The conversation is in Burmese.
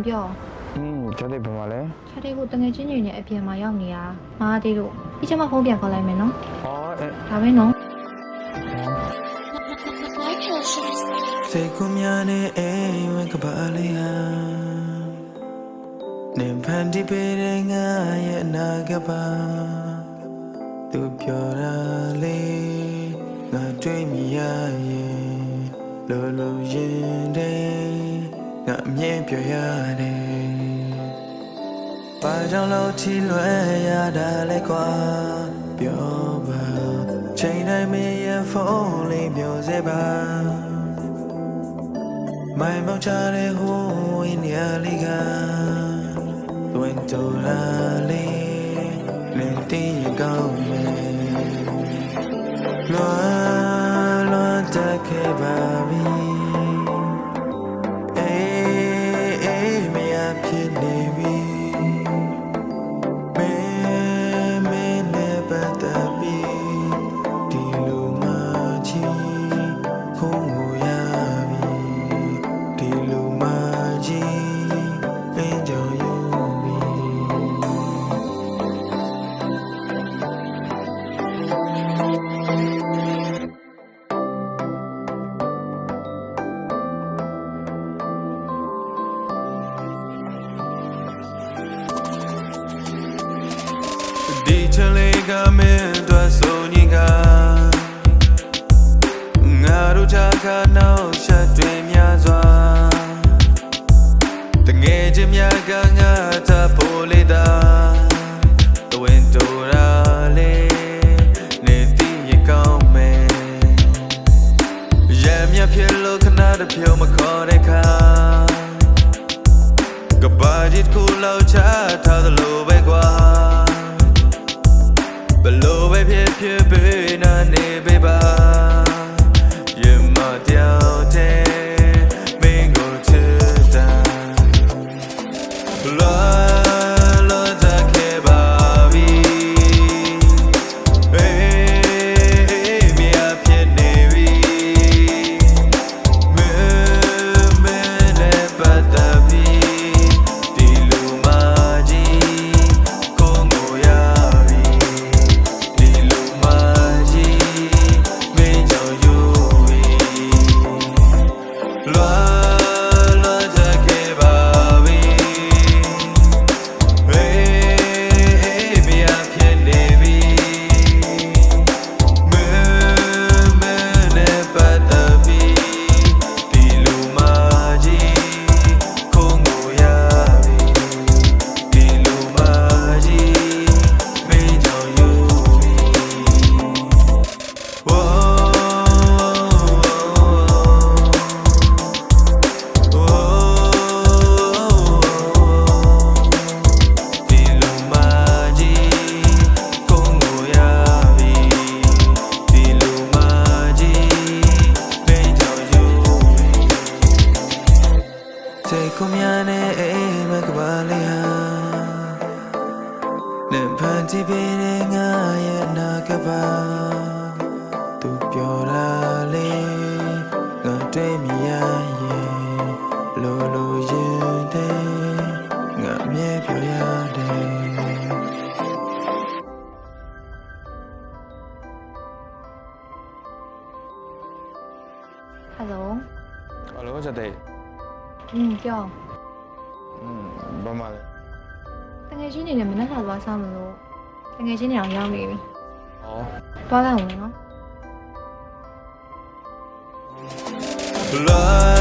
ပြောချက်တိပြန်ပါလေချက်တိကိုတငယ်ချင်းတွေနဲ့အပြင်မှာရောက်နေတာမားသေးလို့ဒီချက်မှဖုန်းပြန်ခေါ်လိုက်မယ်နော်ဟောဒါပဲနော်စိတ်ကူးများနဲ့အိမ်ဝင်ကပါလေးဟာနေဖန်တီးပေးတဲ့ငါရဲ့အနာကပါသူပြောတာလေးငါတွေ့မြင်ရရင်လိုလိုရင်တဲ့ငါအမြင်ပြောရတယ်ဘာကြောင့်လို့ချီလွယ်ရတာလဲကွာပြောပါချိန်တိုင်းမရဲ့ဖုန်းလေးပြောစေပါမိုင်မောင်ချတဲ့ဟိုဝင်းရလေးကဝင်တော်လာလေးလင်းတင်းရကောင်းမယ်လွန်တက်ခဲ့ပါပြီအေးမရဖြစ်နေပြီမင်းနဲ့ပတ်သက်ပြီးဒီလိုမှချီခုံကိုရပြီဒီလိုမှချီမင်းကြောင့်ယူပြီဒီချလေးကမင်းတို့ဆိုညီကငါတို့ချကနောက်ချက်တွေများစွာတငယ်ချင်းများကငါသဖို့လေးသာတွင်တူရာလေးနေသိရင်ကောင်းမယ်ရံမြဖြစ်လို့ခဏတဖြုံမခေါ်တဲ့ခါကဘာကြီးကိုလောက်ချထားသလိုပဲကွာဘလို့ပဲဖြစ်ပေးနာနေပေးပါရင်မတောက်တဲ့မင်းကိုချစ်တာလာတက်ခဲ့ပါပြီအေးမြာဖြစ်နေပြီမင်းနဲ့ပတ်သက်ပြီးဒီလူမကြီးကိုငိုရပြီဒီလူမကြီးမင်းကြောင့်ယူပြီလာတက်ခဲ့ပါပြီအေးမြာဖြစ်နေပြီမင်းနဲ့ပတ်သက်ပြီးဒီလူမကြီးကိုငိုရပြီဒီလူမကြီးမင်းကြောင့်ယူပြီဝိုးဒီလူမကြီးကိုငိုရပြီဒီလူမကြီးမင်းကြောင့်ယူပြီစိတ်ကူးများနဲ့အိမ်မကပါလေးဟာနေဖန်တီးပေးတဲ့ငါရဲ့အနာကပါသူပြောတာလေးငါတွေ့မြင်ရရင်လိုလိုရင်တဲ့ငါအမြဲပြောရတယ် ဟယ်လို ဟယ်လိုချက်တိပြောဘာမှလဲတငယ်ချင်းတွေနဲ့မနေ့ကသွားစားမလို့တငယ်ချင်းတွေအောင်ရောက်နေပြီဟောသွားလိုက်အောင်နော် Love